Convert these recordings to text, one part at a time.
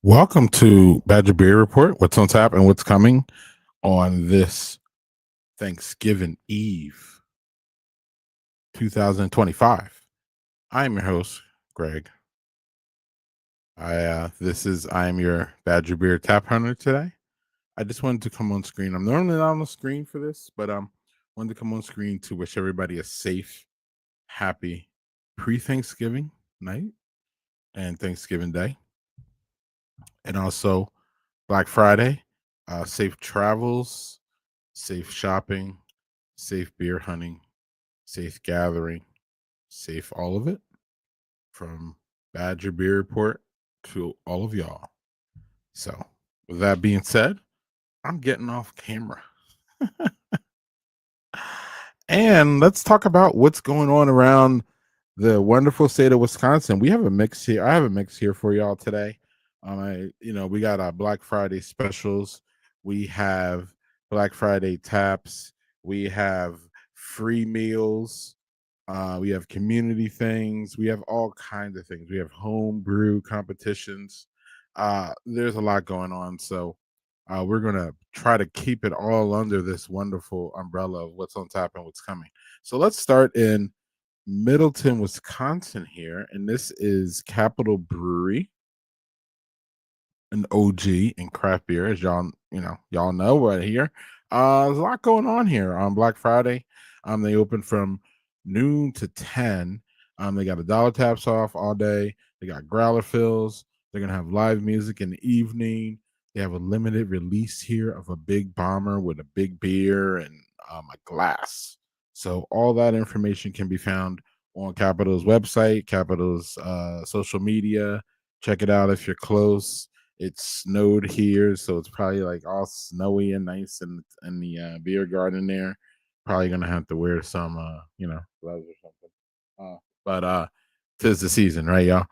Welcome to Badger Beer Report. What's on tap and what's coming on this Thanksgiving Eve 2025. I'm your host, Greg. I am your Badger Beer Tap Hunter today. I just wanted to come on screen. I'm normally not on the screen for this, but wanted to come on screen to wish everybody a safe, happy pre-Thanksgiving night and Thanksgiving Day. And also Black Friday, safe travels, safe shopping, safe beer hunting, safe gathering, safe all of it from Badger Beer Report to all of y'all. So, with that being said, I'm getting off camera. And let's talk about what's going on around the wonderful state of Wisconsin. We have a mix here. I have a mix here for y'all today. We got our Black Friday specials. We have Black Friday taps. We have free meals. We have community things. We have all kinds of things. We have home brew competitions. There's a lot going on. So we're going to try to keep it all under this wonderful umbrella of what's on tap and what's coming. So let's start in Middleton, Wisconsin here. And this is Capital Brewery, an OG in craft beer, as y'all know right here. There's a lot going on here on Black Friday. They open from noon to 10. They got $1 taps off all day. They got growler fills. They're gonna have live music in the evening. They have a limited release here of a big bomber with a big beer and a glass. So all that information can be found on Capital's website, Capital's social media. Check it out if you're close. It snowed here, so it's probably like all snowy and nice in the beer garden there. Probably gonna have to wear some gloves or something. But 'tis the season, right, y'all?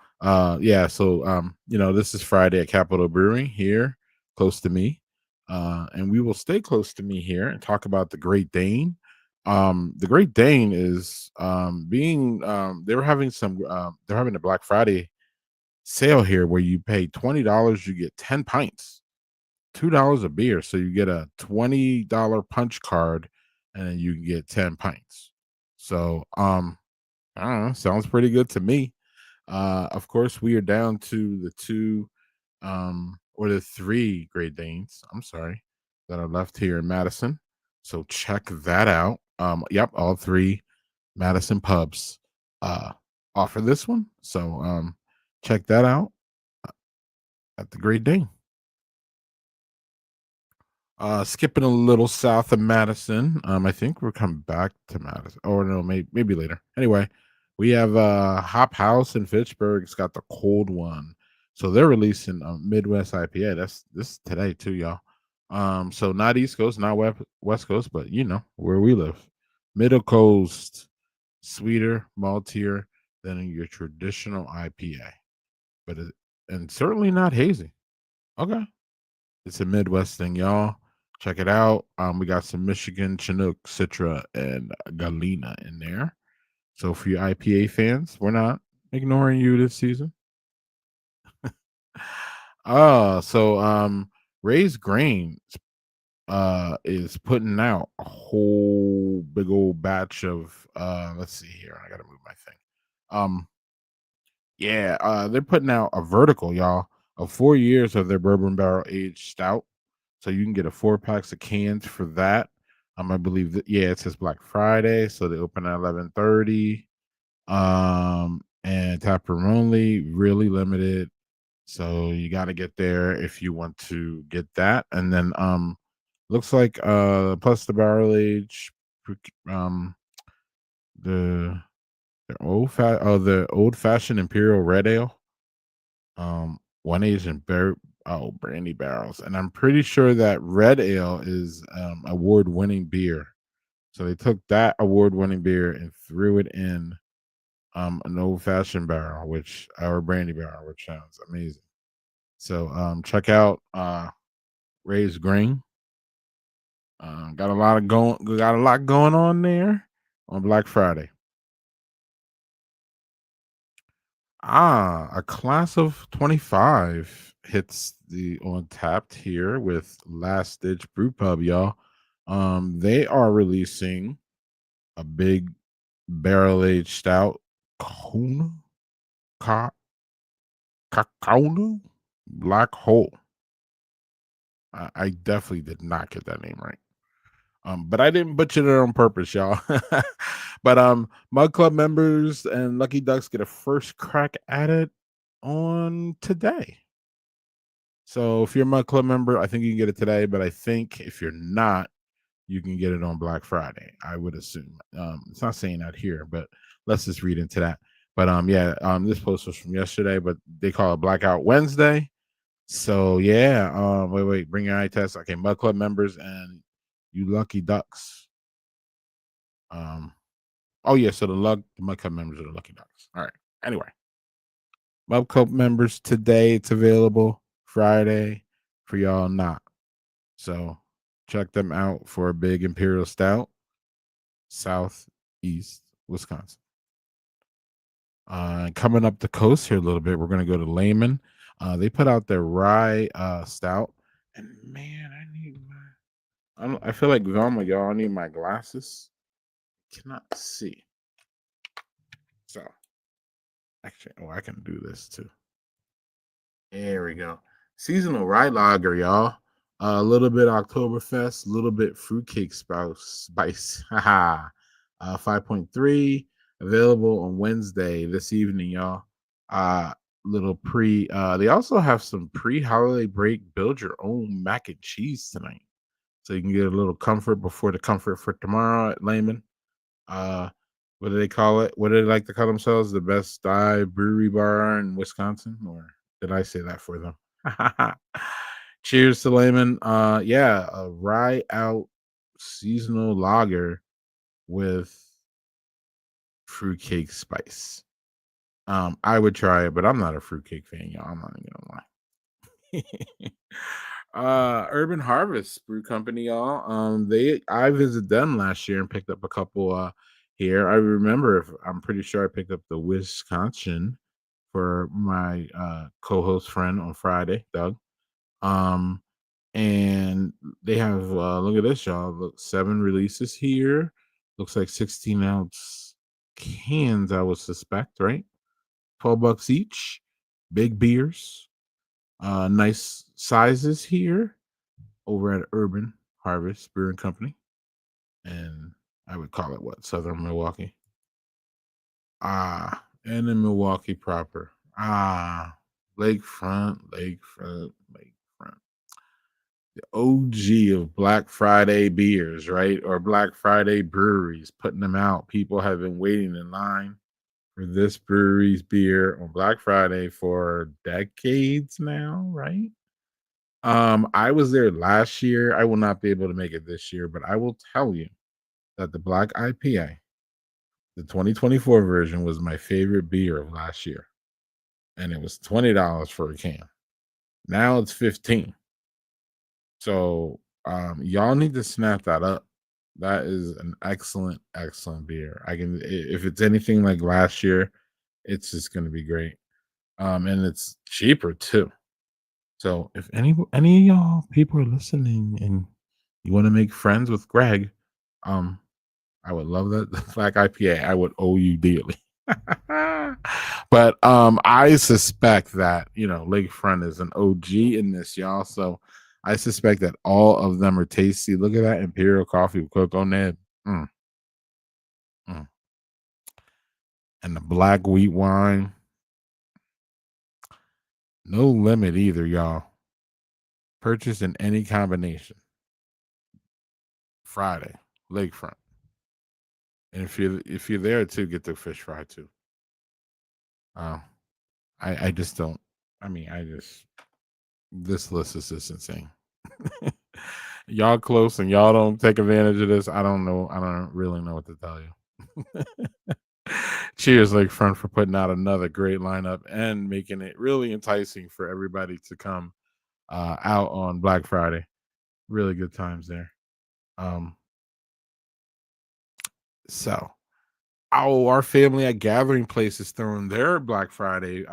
Yeah, so this is Friday at Capitol Brewing here, close to me. And we will stay close to me here and talk about the Great Dane. The Great Dane is being they're having a Black Friday sale here where you pay $20, you get 10 pints, $2 a beer. So you get a $20 punch card and then you can get 10 pints. So I don't know, sounds pretty good to me. Of course, we are down to the two or the three Great Danes, I'm sorry, that are left here in Madison. So check that out. Yep, all three Madison pubs offer this one. So check that out at the Great Dane. Skipping a little south of Madison. I think we're coming back to Madison. Oh no, maybe later. Anyway, we have Hop House in Fitchburg. It's got the cold one. So they're releasing a Midwest IPA. That's this today too, y'all. So not East Coast, not West Coast, but you know where we live. Middle Coast, sweeter, maltier than your traditional IPA. And certainly not hazy. Okay. It's a Midwest thing, y'all. Check it out. We got some Michigan, Chinook, Citra, and Galena in there. So for you IPA fans, we're not ignoring you this season. Raised Grain is putting out a whole big old batch of let's see here. I gotta move my thing. They're putting out a vertical, y'all, of 4 years of their bourbon barrel aged stout. So you can get a 4 packs of cans for that. I believe that it says Black Friday, so they open at 11:30. And tap room only, really limited. So you got to get there if you want to get that. And then looks like plus the barrel age, um the the old fashioned imperial red ale, one aged in brandy barrels, and I'm pretty sure that red ale is award winning beer. So they took that award winning beer and threw it in an old fashioned barrel, or brandy barrel, which sounds amazing. So check out Raised Grain. Got a lot going on there on Black Friday. A class of 25 hits the on tapped here with Last Ditch Brew Pub, y'all. They are releasing a big barrel aged stout, Kona, Ka, Kakao, Black Hole. I definitely did not get that name right. But I didn't butcher it on purpose, y'all. But Mug Club members and Lucky Ducks get a first crack at it on today. So if you're a Mug Club member, I think you can get it today. But I think if you're not, you can get it on Black Friday. I would assume. It's not saying that here, but let's just read into that. But yeah, this post was from yesterday, but they call it Blackout Wednesday. So yeah, wait, bring your eye test. Okay, Mud Club members and you lucky ducks. Oh yeah, so the Mud Club members are the lucky ducks. All right. Anyway, Mud Club members today it's available. Friday for y'all not. So check them out for a big Imperial Stout, Southeast Wisconsin. Coming up the coast here a little bit, we're gonna go to Lehman. They put out their rye stout, and man, I feel like Velma, y'all. I need my glasses. Cannot see. So actually, I can do this too. There we go. Seasonal rye lager, y'all. A little bit Oktoberfest, a little bit fruitcake spice. Haha. 5.3 available on Wednesday this evening, y'all. Uh little pre they also have some pre-holiday break build your own mac and cheese tonight. So you can get a little comfort before the comfort for tomorrow at Layman. Uh what do they call it? What do they like to call themselves? The best dive brewery bar in Wisconsin? Or did I say that for them? Cheers to Layman. Yeah, a rye out seasonal lager with fruitcake spice. I would try it, but I'm not a fruitcake fan, y'all. I'm not even gonna lie. Urban Harvest Brew Company, y'all. I visited them last year and picked up a couple here. I remember I'm pretty sure I picked up the Wisconsin for my co-host friend on Friday, Doug. Um and they have look at this, y'all. Look, 7 releases here. Looks like 16-ounce cans, I would suspect, right? $12 each. Big beers. Nice sizes here over at Urban Harvest Brewing Company. And I would call it what? Southern Milwaukee. And in Milwaukee proper. Lakefront. The OG of Black Friday beers, right? Or Black Friday breweries, putting them out. People have been waiting in line for this brewery's beer on Black Friday for decades now, right? I was there last year. I will not be able to make it this year, but I will tell you that the Black IPA, the 2024 version, was my favorite beer of last year. And it was $20 for a can. Now it's 15. So y'all need to snap that up. That is an excellent, excellent beer. If it's anything like last year, it's just gonna be great. And it's cheaper too. So if any of y'all people are listening and you want to make friends with Greg, um, I would love that. The Black IPA, I would owe you dearly. But I suspect that Lakefront is an OG in this, y'all. So I suspect that all of them are tasty. Look at that Imperial coffee with cocoa nib. Mm, mm. And the black wheat wine. No limit either, y'all. Purchase in any combination. Friday, Lakefront. And if you're there too, get the fish fry too. Uh, I just don't. I mean, this list is just insane. Y'all close and y'all don't take advantage of this. I don't know. I don't really know what to tell you. Cheers, Lakefront, for putting out another great lineup and making it really enticing for everybody to come out on Black Friday. Really good times there. Um, so our family at Gathering Place is throwing their Black Friday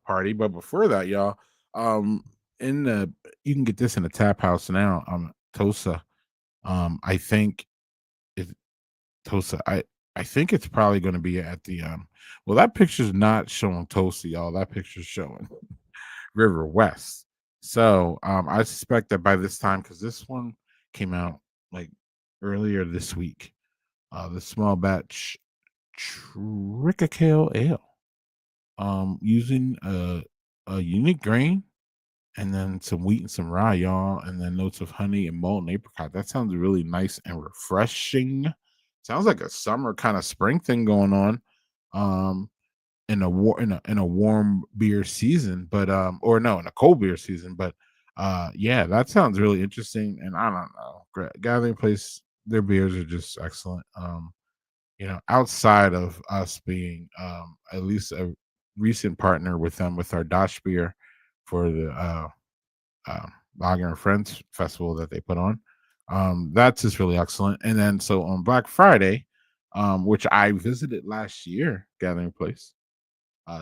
party. But before that, y'all, in the you can get this in a tap house now. Tosa. I think it Tosa. I think it's probably going to be at the Well, that picture's not showing Tosa, y'all. That picture's showing River West. So I suspect that by this time, because this one came out like earlier this week, the small batch Triticale Ale, using a unique grain and then some wheat and some rye, y'all, and then notes of honey and malt and apricot. That sounds really nice and refreshing. Sounds like a summer kind of spring thing going on. Um, in a warm beer season, but or no, in a cold beer season, but yeah, that sounds really interesting. And I don't know, Gathering Place, their beers are just excellent. Outside of us being at least a recent partner with them with our Dutch beer for the Lager and Friends festival that they put on. That's just really excellent. And then so on Black Friday, which I visited last year, Gathering Place,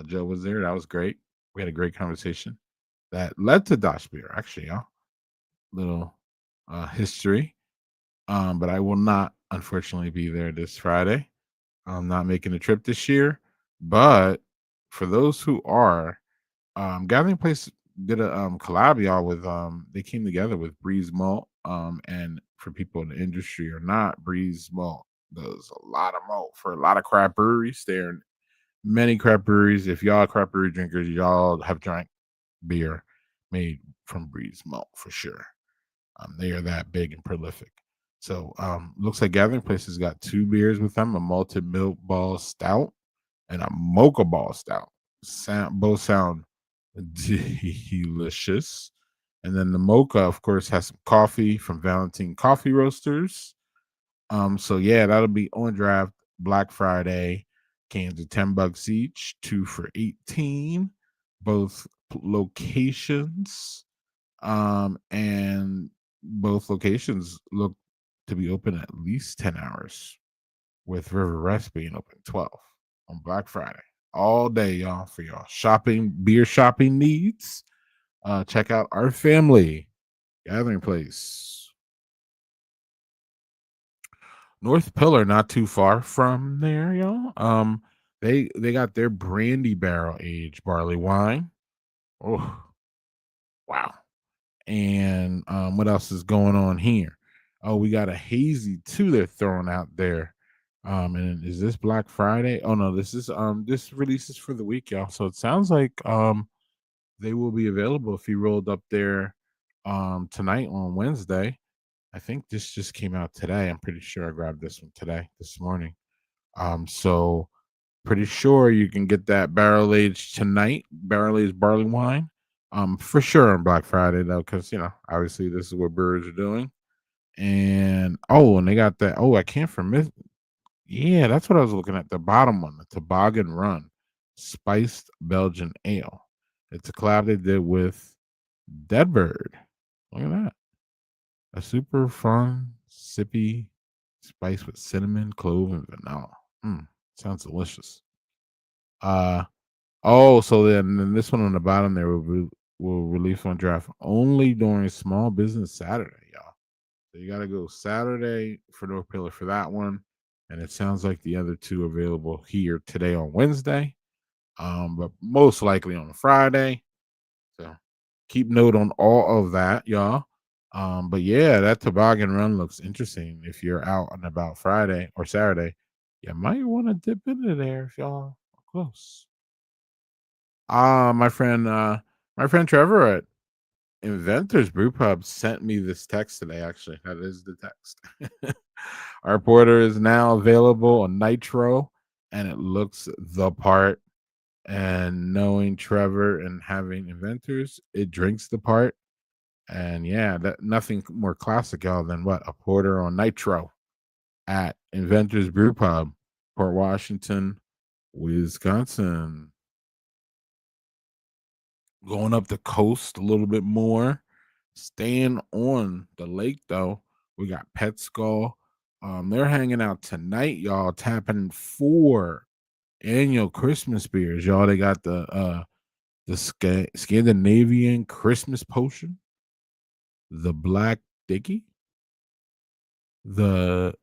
Joe was there. That was great. We had a great conversation that led to Dutch beer. Actually, y'all, little history. But I will not, unfortunately, be there this Friday. I'm not making a trip this year. But for those who are, Gathering Place did a collab, y'all, with they came together with Breeze Malt. And for people in the industry or not, Breeze Malt does a lot of malt for a lot of craft breweries. They're in many craft breweries. If y'all are craft brewery drinkers, y'all have drank beer made from Breeze Malt for sure. They are that big and prolific. So looks like Gathering Place has got two beers with them, a malted milk ball stout and a mocha ball stout. Both sound delicious. And then the mocha, of course, has some coffee from Valentine Coffee Roasters. So yeah, that'll be on draft Black Friday. Cans of $10 each, two for 18. Both locations. And both locations look to be open at least 10 hours, with River Rest being open 12 on Black Friday. All day, y'all, for y'all beer shopping needs. Check out our family Gathering Place. North Pillar, not too far from there, y'all. They got their brandy barrel aged barley wine. Oh, wow. And what else is going on here? Oh, we got a hazy too. They're throwing out there. And is this Black Friday? Oh no, this releases for the week, y'all. So it sounds like they will be available if you rolled up there tonight on Wednesday. I think this just came out today. I'm pretty sure I grabbed this one today, this morning. So pretty sure you can get that barrel aged tonight, barrel aged barley wine. For sure on Black Friday though, because obviously this is what brewers are doing. And they got that. Oh, I can't forget. Yeah, that's what I was looking at. The bottom one, the Toboggan Run Spiced Belgian Ale. It's a collab they did with Deadbird. Look at that. A super fun, sippy spice with cinnamon, clove, and vanilla. Sounds delicious. Uh so then this one on the bottom there will release on draft only during Small Business Saturday, y'all. So you gotta go Saturday for North Pillar for that one. And it sounds like the other two available here today on Wednesday. But most likely on Friday. So keep note on all of that, y'all. But yeah, that toboggan run looks interesting. If you're out and about Friday or Saturday, you might want to dip into there if y'all are close. My friend Trevor at Inventors Brew Pub sent me this text today. Actually, that is the text. Our porter is now available on Nitro, and it looks the part. And knowing Trevor and having Inventors, it drinks the part. And yeah, that nothing more classic, y'all, than what a porter on Nitro at Inventors Brew Pub, Port Washington, Wisconsin. Going up the coast a little bit more, staying on the lake though. We got Pet Skull. They're hanging out tonight, y'all, tapping 4 annual Christmas beers, y'all. They got the the Scandinavian Christmas potion, the Black Dicky, the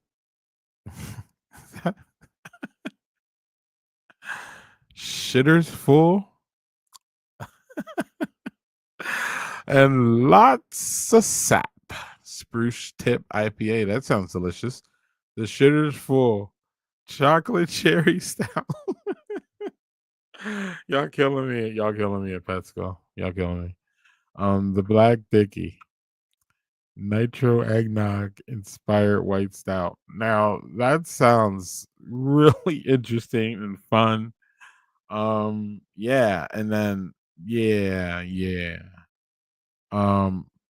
Shitters Full, and lots of sap. Spruce Tip IPA. That sounds delicious. The Shitters Full, chocolate cherry stout. Y'all killing me. Y'all killing me at Petco. Y'all killing me. The Black Dicky. Nitro eggnog inspired white stout. Now that sounds really interesting and fun. Yeah, and then yeah.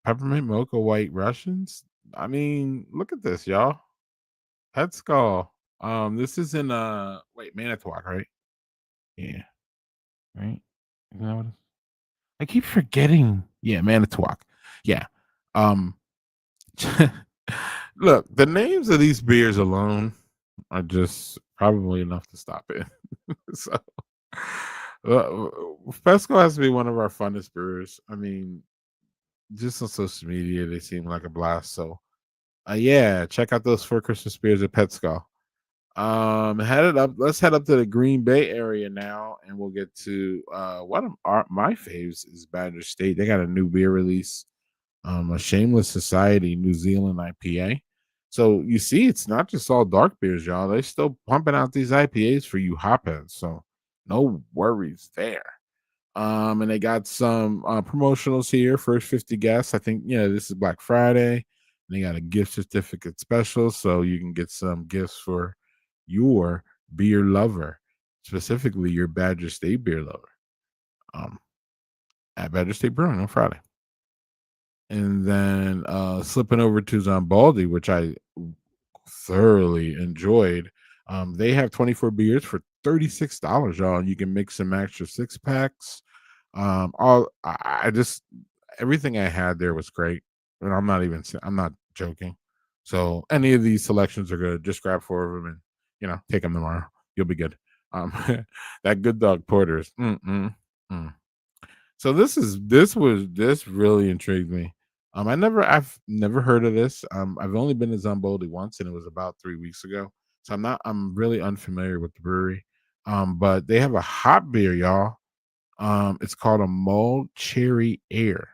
Peppermint mocha white Russians. I mean, look at this, y'all. Pet skull. This is in wait, Manitowoc, right? Yeah, right. Isn't that what I keep forgetting. Yeah, Manitowoc. Yeah. Um Look, the names of these beers alone are just probably enough to stop it. So, uh, Fesco has to be one of our funnest brewers. I mean, just on social media, they seem like a blast. So, yeah, check out those four Christmas beers at Petsco. Headed up. Let's head up to the Green Bay area now, and we'll get to one of my faves is Badger State. They got a new beer release, a Shameless Society New Zealand IPA. So you see, it's not just all dark beers, y'all. They're still pumping out ththese IPAs for you hopheads. So no worries there. And they got some promotionals here. First 50 guests. I think, this is Black Friday. They got a gift certificate special, so you can get some gifts for your beer lover, specifically your Badger State beer lover. Um, at Badger State Brewing on Friday. And then slipping over to Zambaldi, which I thoroughly enjoyed. They have 24 beers for $36, y'all. And you can mix and match your six packs. All I just everything I had there was great, and I'm not joking. So any of these selections are good. Just grab four of them and take them tomorrow. You'll be good. Um, that Good Dog Porter's. So this really intrigued me. I've never heard of this. I've only been to Zamboli once, and it was about 3 weeks ago. So I'm really unfamiliar with the brewery. But they have a hot beer, y'all. It's called a mulled cherry air,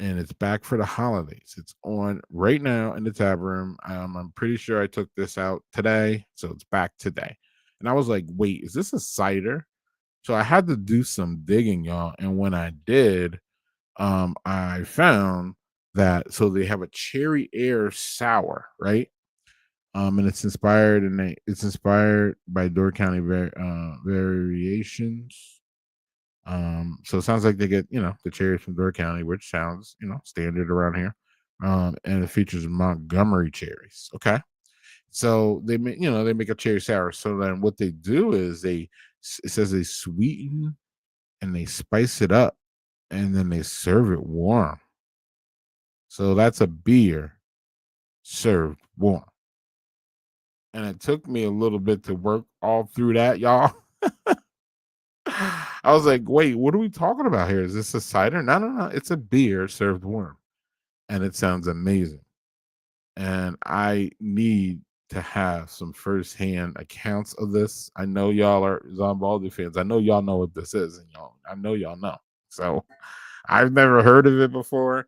and it's back for the holidays. It's on right now in the tap room. I'm pretty sure I took this out today, so it's back today. And I was like, wait, is this a cider? So I had to do some digging, y'all. And when I did, I found that so they have a cherry air sour, right? And it's inspired by Door County variations. So it sounds like they get the cherries from Door County, which sounds standard around here. And it features Montgomery cherries. Okay, so they make a cherry sour. So then what they do is it says they sweeten and they spice it up and then they serve it warm. So that's a beer served warm. And it took me a little bit to work all through that, y'all. I was like, wait, what are we talking about here? Is this a cider? No, no, no. It's a beer served warm. And it sounds amazing. And I need to have some firsthand accounts of this. I know y'all are Zombaldi fans. I know y'all know what this is, and I know y'all know. So I've never heard of it before.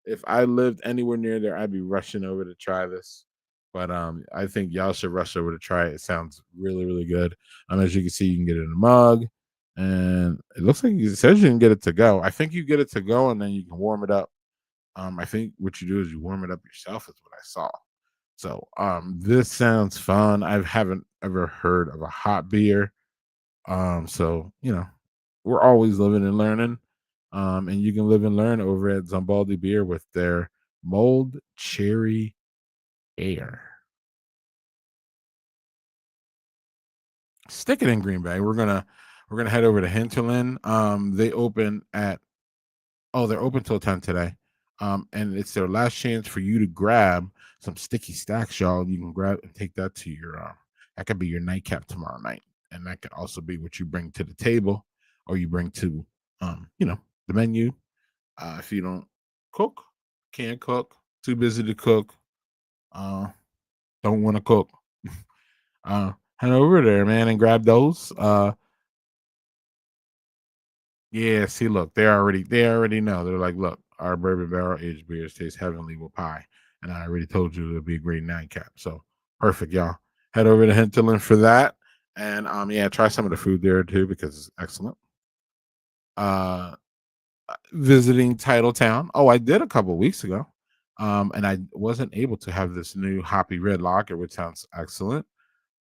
If I lived anywhere near there, I'd be rushing over to try this. But I think y'all should rush over to try it. It sounds really, really good. As you can see, you can get it in a mug, and it looks like it says you can get it to go. I think you get it to go, and then you can warm it up. I think what you do is you warm it up yourself. Is what I saw. So this sounds fun. I haven't ever heard of a hot beer. So we're always living and learning. And you can live and learn over at Zombaldi Beer with their mulled cherry air. Stick it in Green Bay. We're gonna head over to Hinterland. They open at they're open till 10 today. And it's their last chance for you to grab some sticky stacks, y'all. You can grab and take that to your that could be your nightcap tomorrow night. And that could also be what you bring to the table or you bring to You know, the menu. If you don't cook, can't cook, too busy to cook, uh, don't want to cook, head over there, man, and grab those. Yeah, see, look, they already know. They're like, look, our bourbon barrel aged beers taste heavenly with pie, and I already told you it'll be a great nightcap. So perfect, y'all. Head over to Hinterland for that, and yeah, try some of the food there too because it's excellent. Uh, Visiting Titletown. Oh, I did a couple weeks ago, and I wasn't able to have this new hoppy red lager, which sounds excellent.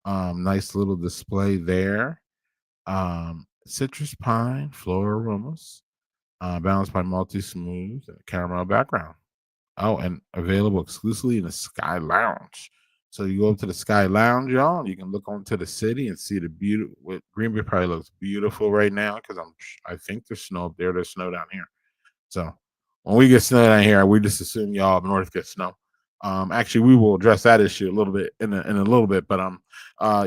Nice little display there. Citrus pine, floral aromas balanced by multi smooth caramel background. Oh, and available exclusively in the Sky Lounge. So you go up to the Sky Lounge, y'all, and you can look onto the city and see the beauty. What Green Bay probably looks beautiful right now because I think there's snow up there. There's snow down here. So when we get snow down here, we just assume y'all up north get snow. Actually, we will address that issue a little bit in a little bit, but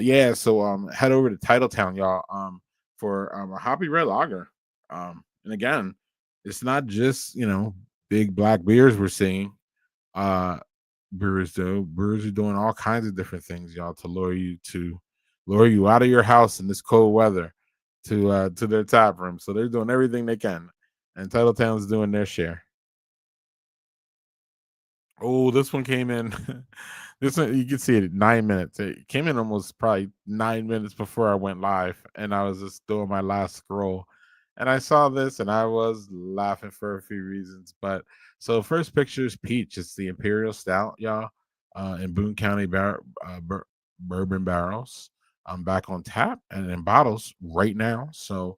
yeah. So head over to Titletown, y'all, for a hoppy red lager. And again, it's not just big black beers we're seeing. Uh, brewers are doing all kinds of different things, y'all, to lure you out of your house in this cold weather to their tap room. So they're doing everything they can, and Titletown's doing their share. Oh, this one came in. This one you can see it at 9 minutes. It came in almost probably 9 minutes before I went live, and I was just doing my last scroll, and I saw this, and I was laughing for a few reasons. But so first picture is peach. It's the Imperial Stout, y'all, in Boone County bourbon barrels. Back on tap and in bottles right now. So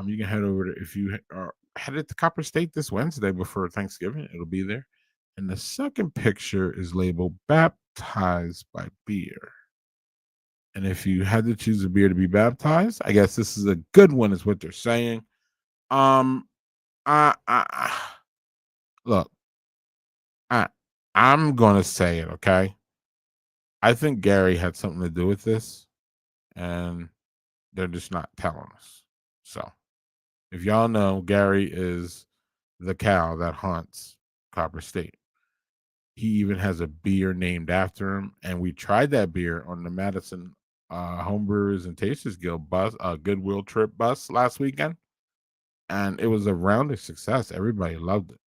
you can head over to if you are headed to Copper State this Wednesday before Thanksgiving. It'll be there. And the second picture is labeled baptized by beer. And if you had to choose a beer to be baptized, I guess this is a good one, is what they're saying. Um, look, I, I'm gonna say it, okay? I think Gary had something to do with this, and they're just not telling us. So, if y'all know, Gary is the cow that haunts Copper State. He even has a beer named after him, and we tried that beer on the Madison Homebrewers and Tasters Guild Goodwill trip bus last weekend, and it was a rounding success. Everybody loved it.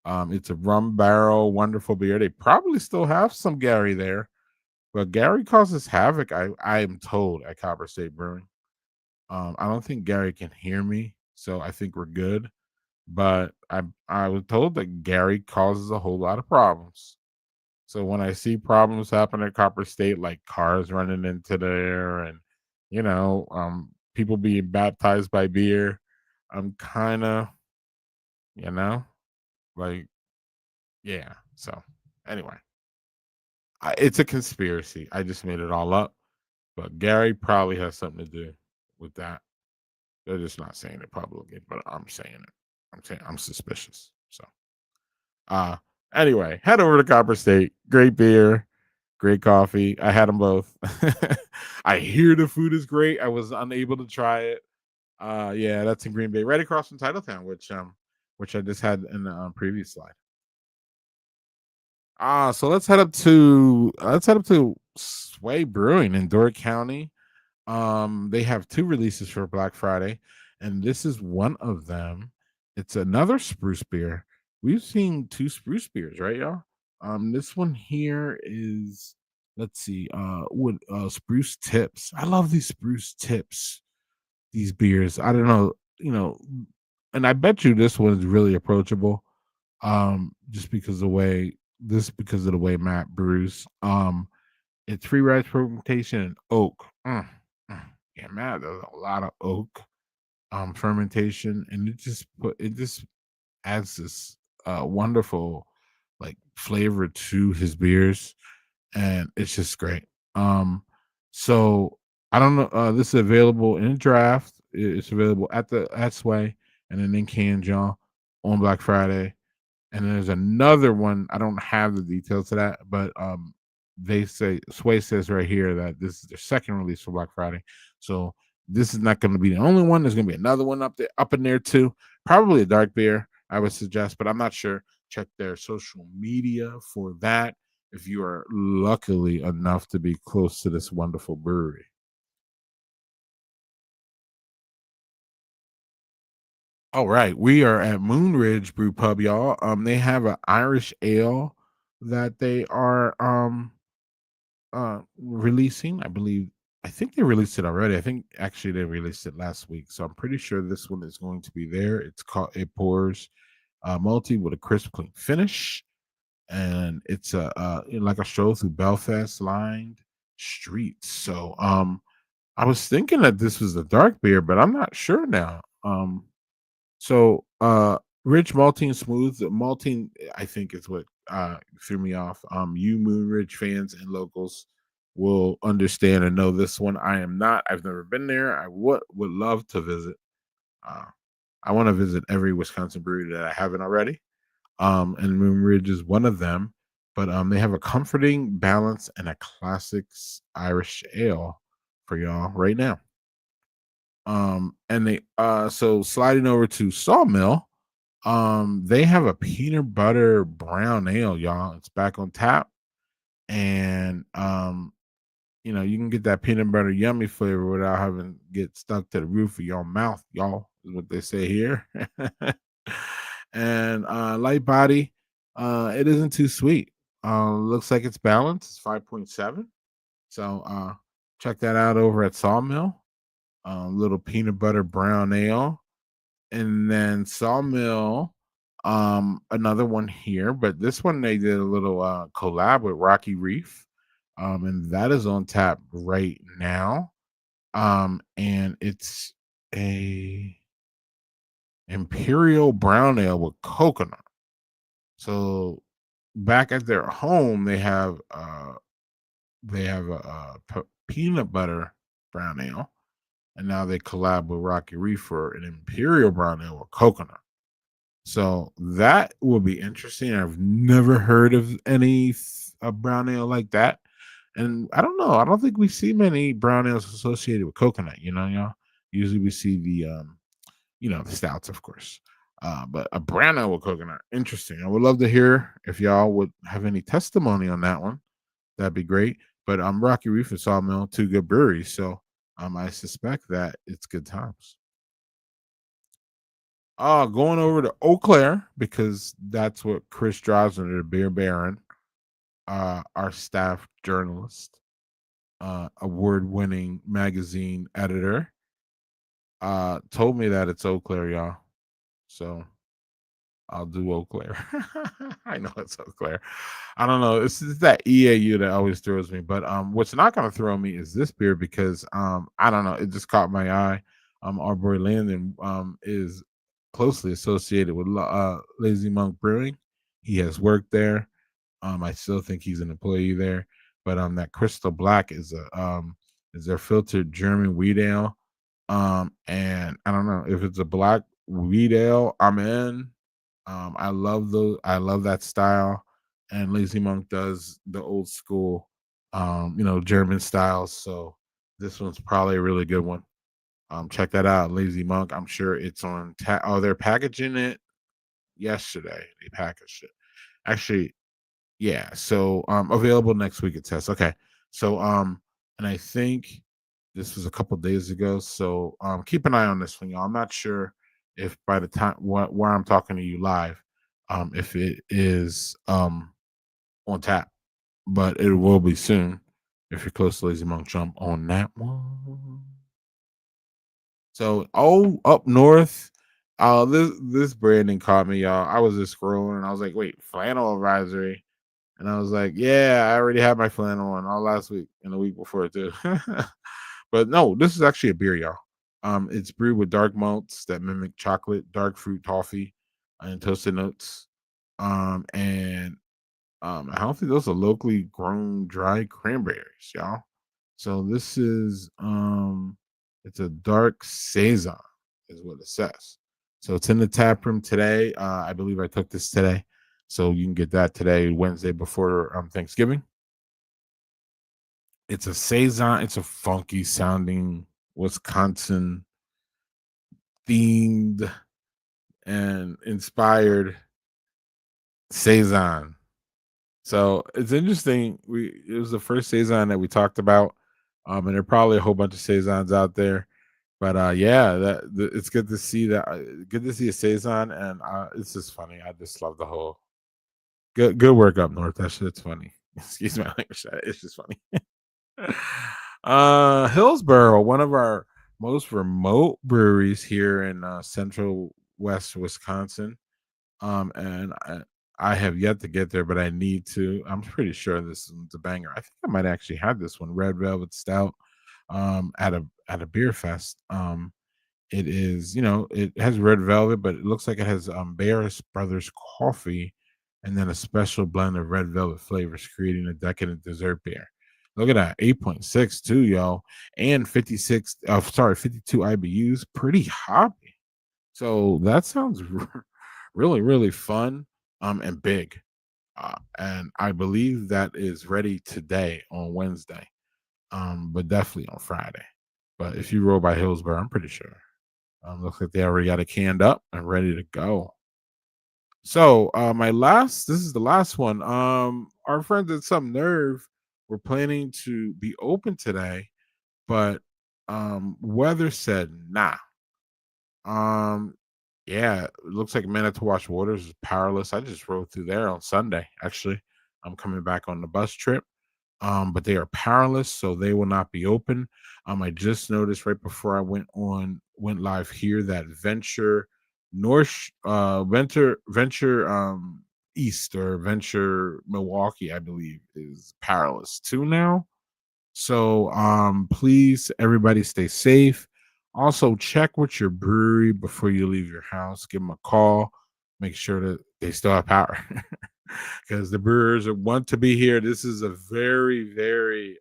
It's a rum barrel, wonderful beer. They probably still have some Gary there, but Gary causes havoc. I am told at Copper State Brewing. I don't think Gary can hear me, so I think we're good. But I was told that Gary causes a whole lot of problems. So when I see problems happen at Copper State, like cars running into there and people being baptized by beer, I'm kind of, you know, like, yeah. So anyway, it's a conspiracy. I just made it all up, but Gary probably has something to do with that. They're just not saying it publicly, but I'm saying it. I'm saying I'm suspicious. So, uh, anyway, head over to Copper State. Great beer, great coffee. I had them both. I hear the food is great. I was unable to try it. Yeah, that's in Green Bay, right across from Titletown, which I just had in the previous slide. So let's head up to Sway Brewing in Door County. They have two releases for Black Friday, and this is one of them. It's another spruce beer. We've seen two spruce beers, right, y'all? This one here is, let's see, spruce tips. I love these spruce tips. These beers. I don't know, and I bet you this one is really approachable. Because of the way Matt brews. It's free rice fermentation and oak. Yeah, man, there's a lot of oak fermentation, and it just adds this wonderful like flavor to his beers, and it's just great. So I don't know. This is available in draft. It's available at Sway and then in Can John on Black Friday. And then there's another one. I don't have the details to that, but they say Sway says right here that this is their second release for Black Friday. So this is not going to be the only one. There's going to be another one up in there too. Probably a dark beer, I would suggest, but I'm not sure. Check their social media for that if you are luckily enough to be close to this wonderful brewery. All right, we are at Moonridge Brew Pub, y'all. They have an Irish ale that they are releasing. I think they released it already. I think actually they released it last week. So I'm pretty sure this one is going to be there. It's called It Pours Multi with a crisp clean finish. And it's like a stroll through Belfast lined streets. So I was thinking that this was a dark beer, but I'm not sure now. Rich malting smooth. The malting, I think, is what threw me off. You Moonridge fans and locals will understand and know this one. I am not. I've never been there. I would love to visit. Uh, I want to visit every Wisconsin brewery that I haven't already. And Moonridge is one of them. But they have a comforting balance and a classics Irish ale for y'all right now. And they so sliding over to Sawmill, they have a peanut butter brown ale, y'all. It's back on tap, and you can get that peanut butter yummy flavor without having get stuck to the roof of your mouth, y'all. Is what they say here. And light body, it isn't too sweet. Looks like it's balanced. It's 5.7. So check that out over at Sawmill. Little peanut butter brown ale, and then Sawmill, another one here, but this one they did a little collab with Rocky Reef, and that is on tap right now. And it's a imperial brown ale with coconut. So back at their home, they have a peanut butter brown ale, and now they collab with Rocky Reef for an imperial brown ale with coconut. So that will be interesting. I've never heard of any a brown ale like that, and I don't know. I don't think we see many brown ales associated with coconut. Y'all. Usually we see the stouts, of course. But a brown ale with coconut, interesting. I would love to hear if y'all would have any testimony on that one. That'd be great. But Rocky Reef and Sawmill, two good breweries, so I suspect that it's good times. Going over to Eau Claire because that's what Chris drives under the Beer Baron, our staff journalist, award-winning magazine editor, told me that it's Eau Claire, y'all. So I'll do Eau Claire. I know it's Eau Claire. I don't know. It's that EAU that always throws me. But what's not going to throw me is this beer because I don't know. It just caught my eye. Our boy Landon is closely associated with Lazy Monk Brewing. He has worked there. I still think he's an employee there. But that Crystal Black is their filtered German wheat ale. And I don't know if it's a black wheat ale, I'm in. I love that style, and Lazy Monk does the old school, German styles. So this one's probably a really good one. Check that out, Lazy Monk. I'm sure it's on. They're packaging it yesterday. They packaged it. Actually, yeah. So available next week. It says okay. So and I think this was a couple days ago. So keep an eye on this one, y'all. I'm not sure if by the time where I'm talking to you live, if it is on tap, but it will be soon. If you're close to Lazy Monk, jump on that one. So up north, this branding caught me, y'all. I was just scrolling and I was like, wait, flannel advisory. And I was like, yeah, I already had my flannel on all last week and the week before too. But no, this is actually a beer, y'all. It's brewed with dark malts that mimic chocolate, dark fruit, toffee, and toasted notes. And I don't think those are locally grown dry cranberries, y'all. So this is it's a dark saison, is what it says. So it's in the tap room today. I believe I took this today, so you can get that today, Wednesday before Thanksgiving. It's a saison. It's a funky sounding Wisconsin themed and inspired saison. So it's interesting. It was the first saison that we talked about, and there are probably a whole bunch of saisons out there. But yeah, it's good to see that. Good to see a saison, and it's just funny. I just love the whole good work up north. That shit's funny. Excuse my language. It's just funny. Hillsboro, one of our most remote breweries here in central west Wisconsin. And I have yet to get there, but I need to. I'm pretty sure this is a banger. I think I might actually have this one, Red Velvet Stout, at a beer fest. It is, it has red velvet, but it looks like it has Barris Brothers coffee, and then a special blend of red velvet flavors, creating a decadent dessert beer. Look at that, 8.6 too, y'all, and 52 IBUs, pretty hoppy. So that sounds really, really fun, and big. And I believe that is ready today on Wednesday, but definitely on Friday. But if you roll by Hillsborough, I'm pretty sure. Looks like they already got it canned up and ready to go. So this is the last one. Our friends at Some Nerve were planning to be open today, but weather said nah. Um, yeah, it looks like Manitowoc Waters is powerless. I just rode through there on Sunday. Actually, I'm coming back on the bus trip. But they are powerless, so they will not be open. I just noticed right before I went live here that Venture East or Venture Milwaukee, I believe, is powerless too now. So please everybody stay safe. Also check with your brewery before you leave your house. Give them a call. Make sure that they still have power. Because the brewers want to be here. This is a very, very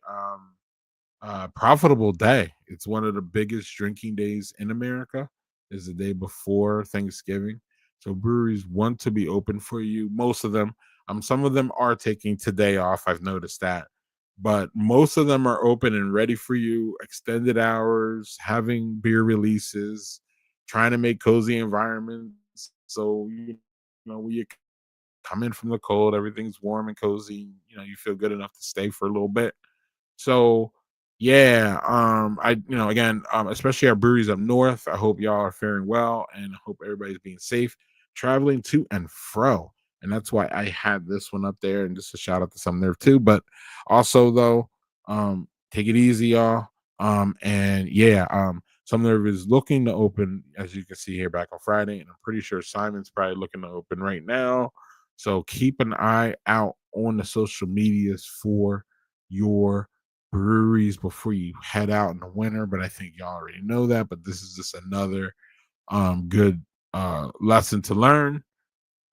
profitable day. It's one of the biggest drinking days in America. Is the day before Thanksgiving, so breweries want to be open for you. Most of them, some of them are taking today off. I've noticed that, but most of them are open and ready for you. Extended hours, having beer releases, trying to make cozy environments. So when you come in from the cold, everything's warm and cozy. You feel good enough to stay for a little bit. So yeah, again, especially our breweries up north. I hope y'all are faring well, and I hope everybody's being safe traveling to and fro. And that's why I had this one up there, and just a shout out to Some Nerve too. But also though, take it easy, y'all. And yeah, Some Nerve is looking to open, as you can see here, back on Friday, and I'm pretty sure Simon's probably looking to open right now. So keep an eye out on the social medias for your breweries before you head out in the winter. But I think y'all already know that. But this is just another good lesson to learn.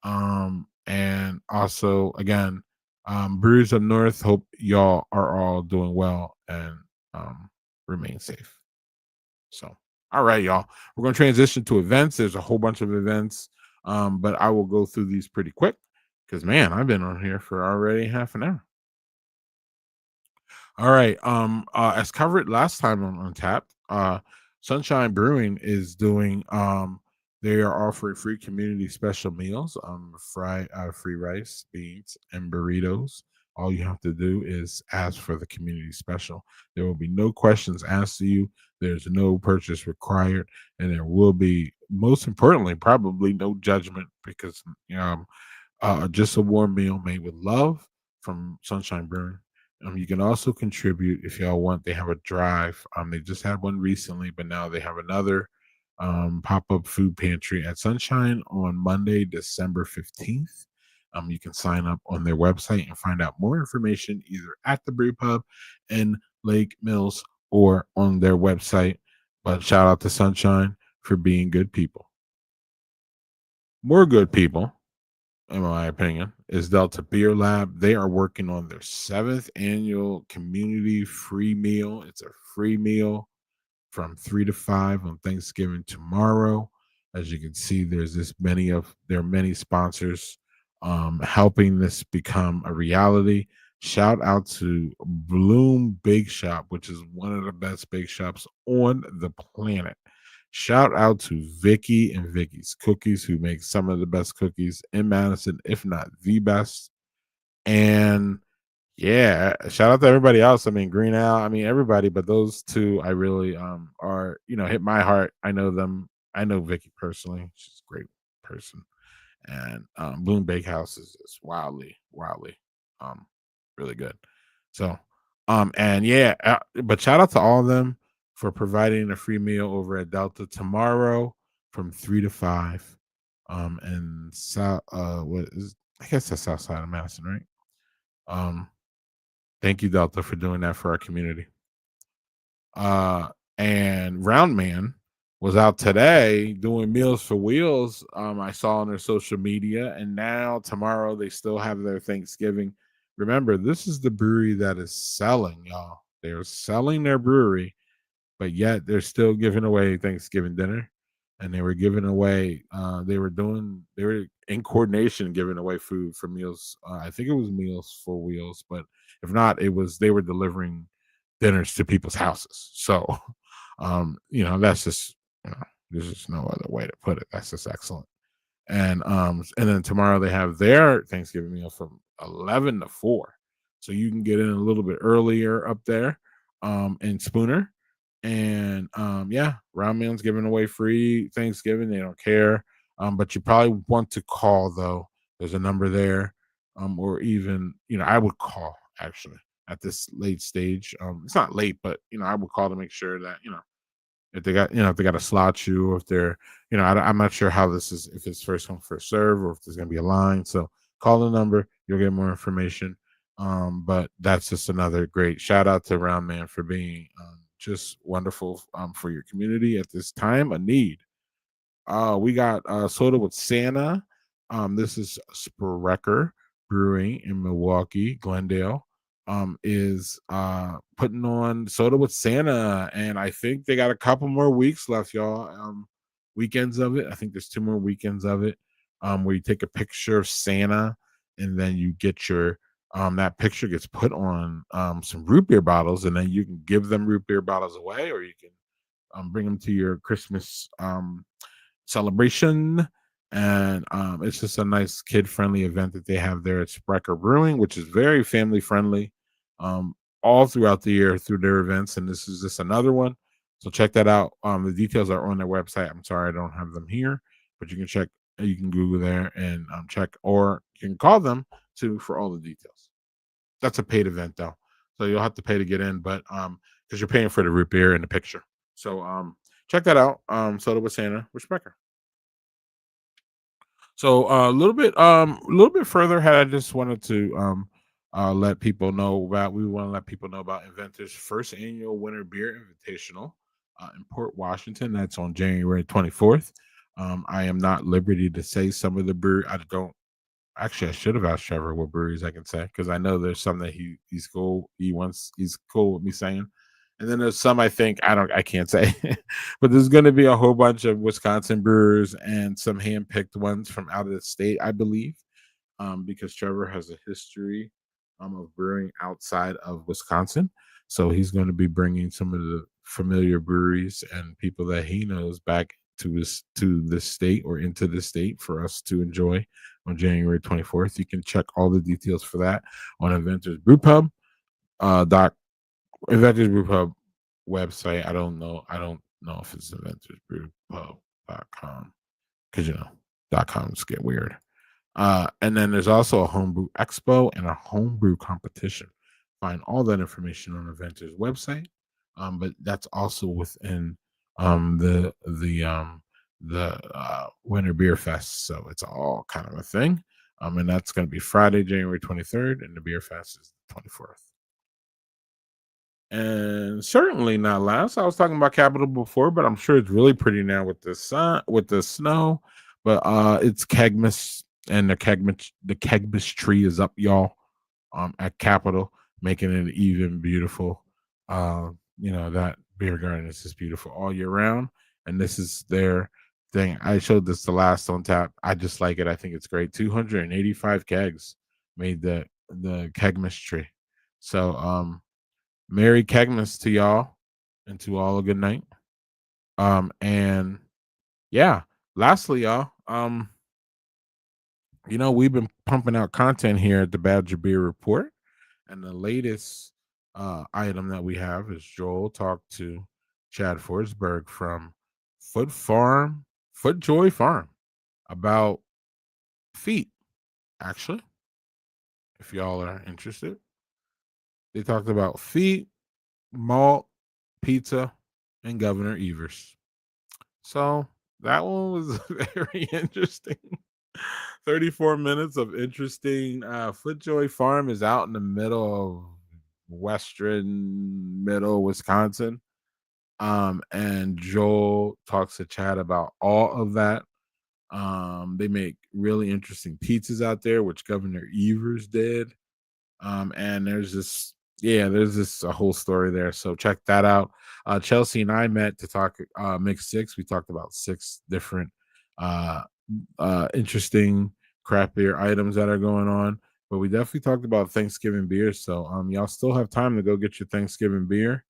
And also again, breweries up north, hope y'all are all doing well and remain safe. So all right, y'all. We're gonna transition to events. There's a whole bunch of events. But I will go through these pretty quick because man, I've been on here for already half an hour. All right. As covered last time on Untapped, Sunshine Brewing is doing. They are offering free community special meals. Free rice, beans, and burritos. All you have to do is ask for the community special. There will be no questions asked of you. There's no purchase required, and there will be, most importantly, probably no judgment because just a warm meal made with love from Sunshine Brewing. You can also contribute if y'all want. They have a drive. They just had one recently, but now they have another pop-up food pantry at Sunshine on Monday, December 15th. You can sign up on their website and find out more information either at the Brew Pub in Lake Mills or on their website. But shout out to Sunshine for being good people. More good people, in my opinion, is Delta Beer Lab. They are working on their 7th annual community free meal. It's a free meal from 3 to 5 on Thanksgiving tomorrow. As you can see, there are many sponsors helping this become a reality. Shout out to Bloom Bake Shop, which is one of the best bake shops on the planet. Shout out to Vicky and Vicky's Cookies, who make some of the best cookies in Madison, if not the best. And yeah, shout out to everybody else. I mean, Green Owl, I mean everybody, but those two I really are, hit my heart. I know them. I know Vicky personally. She's a great person. And Bloom Bakehouse is wildly um really good. So and yeah, but shout out to all of them for providing a free meal over at Delta tomorrow from 3 to 5. And South what is I guess that's outside of Madison, right? Um Thank you, Delta, for doing that for our community. Uh, and Round Man was out today doing Meals for Wheels. I saw on their social media, and now tomorrow they still have their Thanksgiving. Remember, this is the brewery that is selling, y'all. They're selling their brewery, but yet they're still giving away Thanksgiving dinner. And they were giving away, they were in coordination giving away food for meals. I think it was Meals for Wheels, but if not, they were delivering dinners to people's houses. So, that's just, there's just no other way to put it. That's just excellent. And then tomorrow they have their Thanksgiving meal from 11 to 4, so you can get in a little bit earlier up there, in Spooner. And yeah, Round Man's giving away free Thanksgiving. They don't care. But you probably want to call though. There's a number there, or even I would call actually at this late stage. It's not late, but I would call to make sure that if they got if they got a slot you, or if they're I'm not sure how this is, if it's first come first serve, or if there's gonna be a line. So call the number, you'll get more information. But that's just another great shout out to Round Man for being just wonderful for your community at this time of need. We got soda with Santa. This is Sprecher Brewing in Milwaukee, Glendale. Is putting on soda with Santa, and I think they got a couple more weeks left, y'all. Weekends of it. I think there's 2 more weekends of it. Where you take a picture of Santa, and then you get your that picture gets put on some root beer bottles, and then you can give them root beer bottles away, or you can bring them to your Christmas celebration. And it's just a nice kid-friendly event that they have there at Sprecher Brewing, which is very family-friendly um, all throughout the year through their events. And this is just another one. So check that out. The details are on their website. I'm sorry I don't have them here, but you can check. You can Google there and check, or you can call them too for all the details. That's a paid event though, so you'll have to pay to get in, but because you're paying for the root beer and the picture. So check that out. Soda with Santa with Sprecher. So a little bit further ahead, I just wanted to let people know about. We want to let people know about Inventor's first annual Winter Beer Invitational in Port Washington. That's on January 24th. I am not at liberty to say some of the brewery. I don't actually. I should have asked Trevor what breweries I can say, because I know there's some that he's cool. He's cool with me saying. And then there's some I can't say, but there's going to be a whole bunch of Wisconsin brewers and some handpicked ones from out of the state, I believe, because Trevor has a history of brewing outside of Wisconsin. So he's going to be bringing some of the familiar breweries and people that he knows back to this state, or into the state, for us to enjoy on January 24th. You can check all the details for that on Inventors Brew Pub. Dot Inventors Brew Pub website. I don't know if it's inventorsbrewpub.com, because .coms get weird. And then there's also a homebrew expo and a homebrew competition. Find all that information on Inventors website. But that's also within the Winter Beer Fest. So it's all kind of a thing. And that's going to be Friday, January 23rd, and the Beer Fest is the 24th. And certainly not last. I was talking about Capital before, but I'm sure it's really pretty now with the sun, with the snow. But it's Kegmas, and the Kegmas tree is up, y'all, at Capital, making it even beautiful. That beer garden is just beautiful all year round. And this is their thing. I showed this the last on tap. I just like it. I think it's great. 285 kegs made that the Kegmas tree. So Merry Kegmas to y'all and to all a good night. And yeah, lastly, y'all, we've been pumping out content here at the Badger Beer Report. And the latest item that we have is Joel talked to Chad Forsberg from Foot Farm, Footjoy Farm about feet, actually, if y'all are interested. They talked about feet, malt, pizza, and Governor Evers. So that one was very interesting. 34 minutes of interesting. Footjoy Farm is out in the middle of western middle Wisconsin. And Joel talks to Chad about all of that. They make really interesting pizzas out there, which Governor Evers did. And there's this a whole story there. So check that out. Chelsea and I met to talk mix six. We talked about six different uh interesting craft beer items that are going on. But we definitely talked about Thanksgiving beer. So y'all still have time to go get your Thanksgiving beer.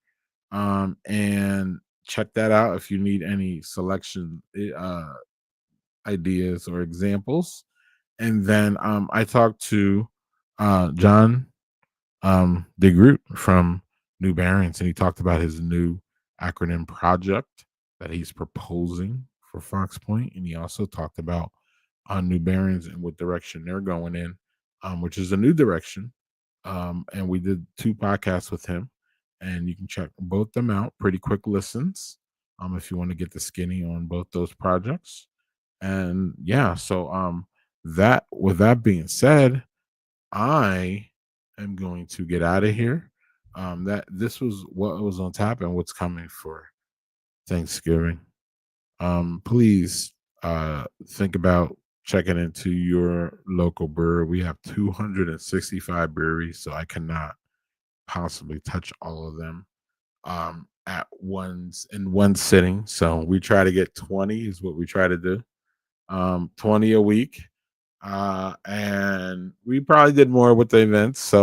And check that out if you need any selection ideas or examples. And then I talked to John DeGroot from New Barons, and he talked about his new acronym project that he's proposing for Fox Point, and he also talked about New Barons and what direction they're going in, which is a new direction. And we did two podcasts with him, and you can check both them out. Pretty quick listens, if you want to get the skinny on both those projects. And yeah, so that with that being said, I am going to get out of here. That this was what was on tap and what's coming for Thanksgiving. Please think about checking into your local brewery. We have 265 breweries, so I cannot possibly touch all of them at once in one sitting. So we try to get 20 is what we try to do. 20 a week. And we probably did more with the events.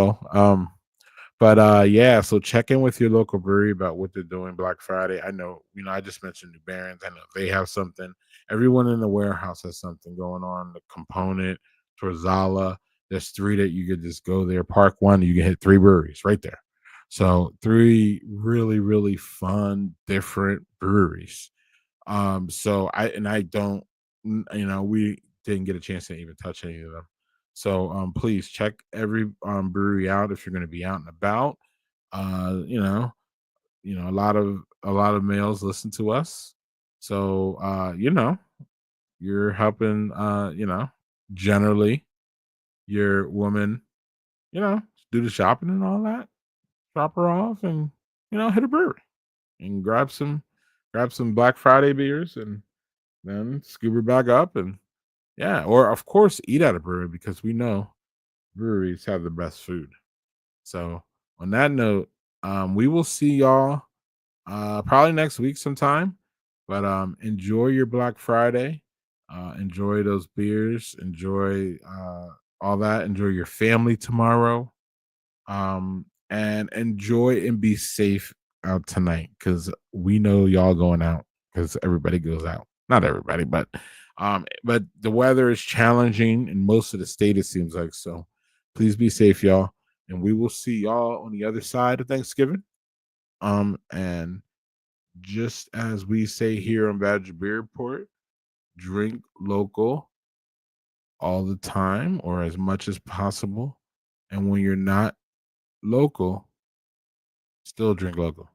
Yeah, so check in with your local brewery about what they're doing Black Friday. I know, I just mentioned New Barons. I know they have something. Everyone in the warehouse has something going on. The Component, Torzala. There's three that you could just go there, park one, you can hit three breweries right there. So three really, really fun, different breweries. I don't, we didn't get a chance to even touch any of them. So please check every brewery out if you're going to be out and about. Uh, you know, a lot of males listen to us, so you're helping. Generally your woman, you know, do the shopping and all that. Drop her off and hit a brewery and grab some Black Friday beers and then scoop her back up and yeah, or of course eat at a brewery because we know breweries have the best food. So on that note, we will see y'all probably next week sometime. But enjoy your Black Friday. Enjoy those beers. Enjoy all that. Enjoy your family tomorrow. And enjoy and be safe out tonight because we know y'all going out because everybody goes out. Not everybody, but the weather is challenging in most of the state, it seems like. So please be safe, y'all. And we will see y'all on the other side of Thanksgiving. And just as we say here on Badger Beer Report, drink local all the time or as much as possible. And when you're not local, still drink local.